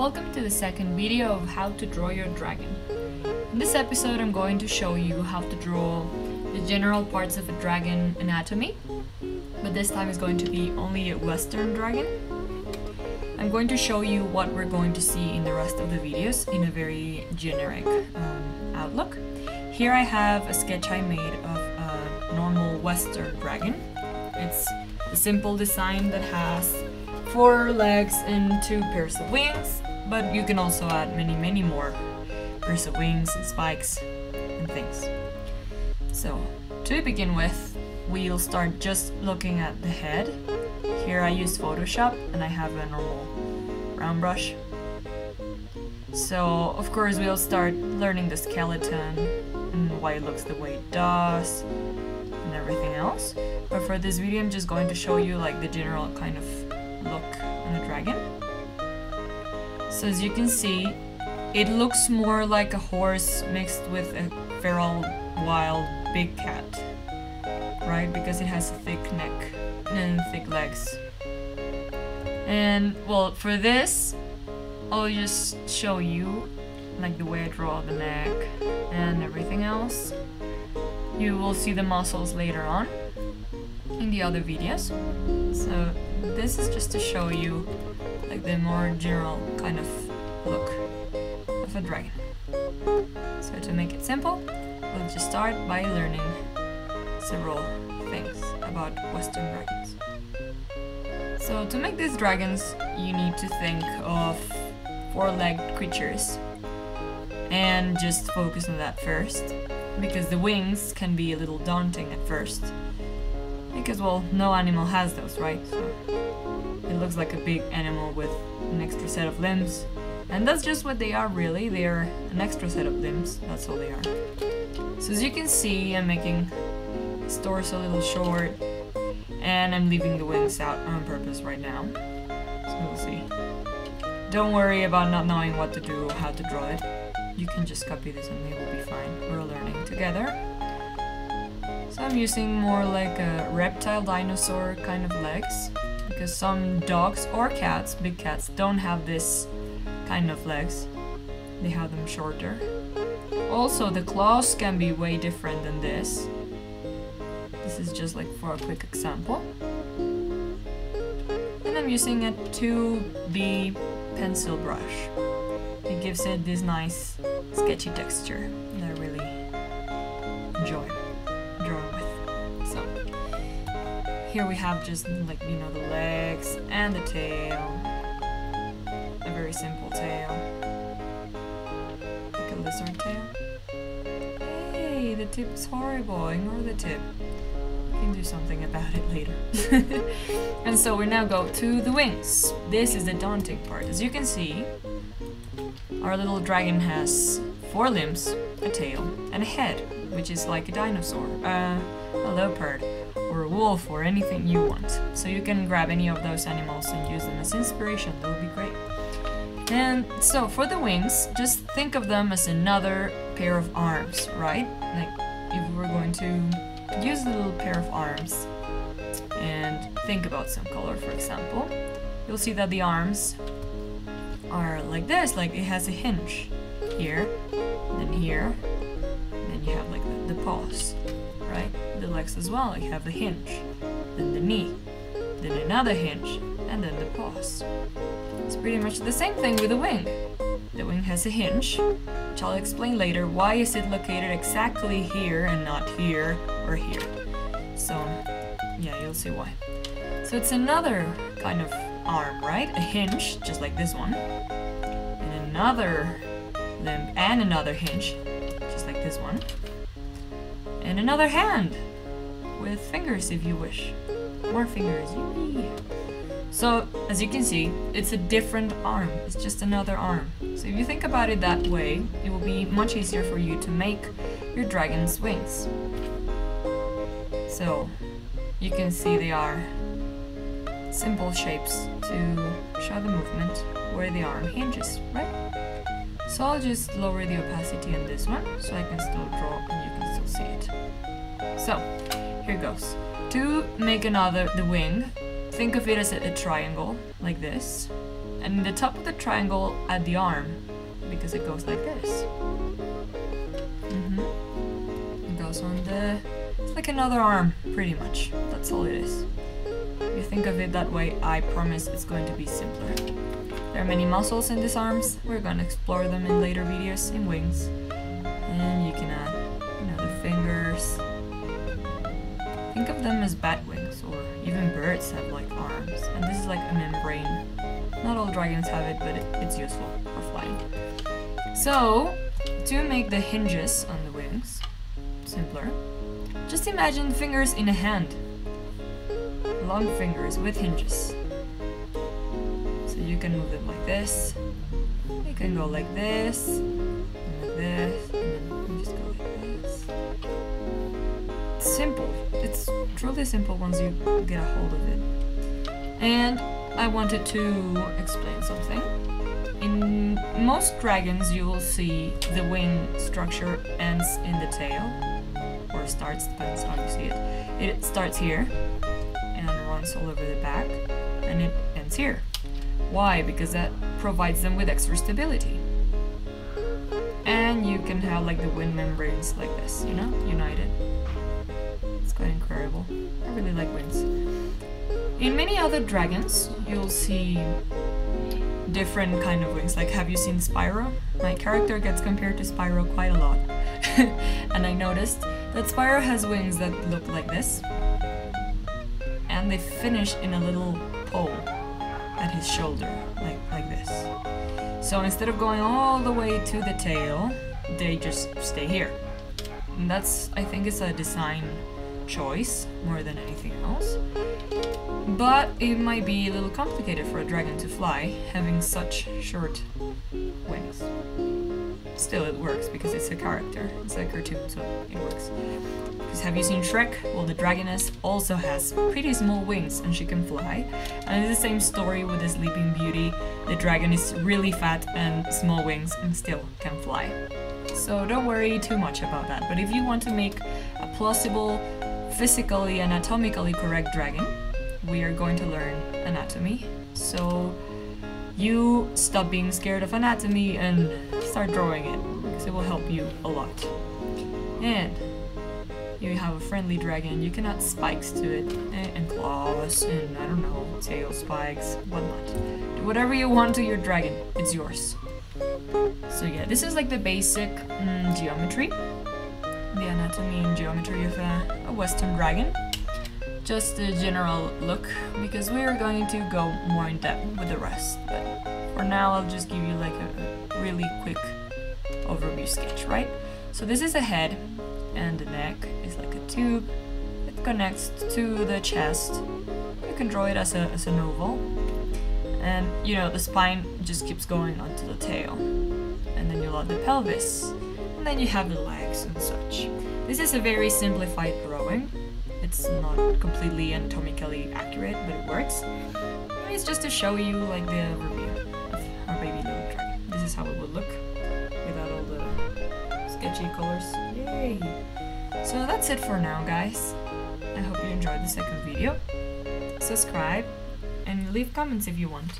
Welcome to the second video of how to draw your dragon. In this episode I'm going to show you how to draw the general parts of a dragon anatomy, but this time it's going to be only a Western dragon. I'm going to show you what we're going to see in the rest of the videos in a very generic outlook. Here I have a sketch I made of a normal Western dragon. It's a simple design that has 4 legs and 2 pairs of wings, but you can also add many more pairs of wings and spikes and things. So, to begin with, we'll start just looking at the head. Here I use Photoshop and I have a normal round brush. So, of course, we'll start learning the skeleton and why it looks the way it does and everything else. But for this video I'm just going to show you like the general kind of look on a dragon. So as you can see, it looks more like a horse mixed with a feral, wild, big cat, right? Because it has a thick neck and thick legs. And well, for this, I'll just show you like the way I draw the neck and everything else. You will see the muscles later on in the other videos. So this is just to show you like the more general kind of look of a dragon. So to make it simple, we'll just start by learning several things about Western dragons. So to make these dragons, you need to think of 4-legged creatures and just focus on that first, because the wings can be a little daunting at first. Because, well, no animal has those, right? So it looks like a big animal with an extra set of limbs. And that's just what they are, really. They are an extra set of limbs. That's all they are. So as you can see, I'm making his torso a little short. And I'm leaving the wings out on purpose right now. So we'll see. Don't worry about not knowing what to do or how to draw it. You can just copy this and it will be fine. We're learning together. So I'm using more like a reptile dinosaur kind of legs, because some dogs or cats, big cats, don't have this kind of legs. They have them shorter. Also, the claws can be way different than this. This is just like for a quick example. And I'm using a 2B pencil brush. It gives it this nice sketchy texture that I really enjoy drawing with. So here we have just like, you know, the legs and the tail. A very simple tail. Like a lizard tail. Hey, the tip is horrible. Ignore the tip. You can do something about it later. And so we now go to the wings. This is the daunting part. As you can see, our little dragon has 4 limbs, a tail, and a head, which is like a dinosaur, a leopard, or a wolf, or anything you want. So you can grab any of those animals and use them as inspiration. That would be great. And so for the wings, just think of them as another pair of arms, right? Like if we were going to use a little pair of arms and think about some color, for example, you'll see that the arms are like this, like it has a hinge here, and then here, and then you have like the paws, right? The legs as well, you have the hinge, then the knee, then another hinge, and then the paws. It's pretty much the same thing with the wing. The wing has a hinge, which I'll explain later. Why is it located exactly here and not here or here? So yeah, you'll see why. So it's another kind of arm, right? A hinge, just like this one, and another limb and another hinge, just like this one, and another hand with fingers if you wish. More fingers, yay! So as you can see, it's a different arm. It's just another arm. So if you think about it that way, it will be much easier for you to make your dragon's wings. So you can see they are simple shapes to show the movement where the arm hinges, right? So I'll just lower the opacity on this one so I can still draw and you can still see it. So here goes. To make the wing, think of it as a triangle like this, And in the top of the triangle, add the arm, because it goes like this. It goes on the... It's like another arm, pretty much. That's all it is. If you think of it that way, I promise it's going to be simpler. There are many muscles in these arms. We're going to explore them in later videos, in wings. And you can add, you know, the fingers. Think of them as bat wings, or even birds have like arms. And this is like a membrane. Not all dragons have it, but it's useful for flying. So, to make the hinges on the wings simpler, just imagine fingers in a hand. Long fingers with hinges. So you can move them like this. You can go like this, and like this, and then you just go like this. It's simple. It's truly simple once you get a hold of it. And I wanted to explain something. In most dragons you will see the wing structure ends in the tail, or starts, depends how you see it. It starts here and runs all over the back, and it ends here. Why? Because that provides them with extra stability. And you can have like the wind membranes like this, you know, united. It's quite incredible. I really like winds. In many other dragons, you'll see different kind of wings. Like, have you seen Spyro? My character gets compared to Spyro quite a lot. And I noticed that Spyro has wings that look like this. And they finish in a little pole at his shoulder, like this. So instead of going all the way to the tail, they just stay here. And that's, I think, it's a design choice more than anything else. But it might be a little complicated for a dragon to fly, having such short wings. Still, it works because it's a character. It's a cartoon, so it works. Because have you seen Shrek? Well, the dragoness also has pretty small wings and she can fly. And it's the same story with the Sleeping Beauty. The dragon is really fat and small wings and still can fly. So don't worry too much about that. But if you want to make a plausible, physically and anatomically correct dragon, we are going to learn anatomy. So you stop being scared of anatomy and start drawing it, because it will help you a lot. And you have a friendly dragon, you can add spikes to it, and claws, and I don't know, tail spikes, whatnot. Do whatever you want to your dragon, it's yours. So yeah, this is like the basic geometry, the anatomy and geometry of a Western dragon. Just a general look, because we are going to go more in depth with the rest. But for now, I'll just give you like a really quick overview sketch, right? So this is a head, and the neck is like a tube. It connects to the chest. You can draw it as an oval. And you know, the spine just keeps going onto the tail. And then you'll add the pelvis. And then you have the legs and such. This is a very simplified drawing. It's not completely anatomically accurate, but it works. And it's just to show you like the overview of our baby little dragon. This is how it would look without all the sketchy colors. Yay! So that's it for now, guys. I hope you enjoyed the second video. Subscribe and leave comments if you want.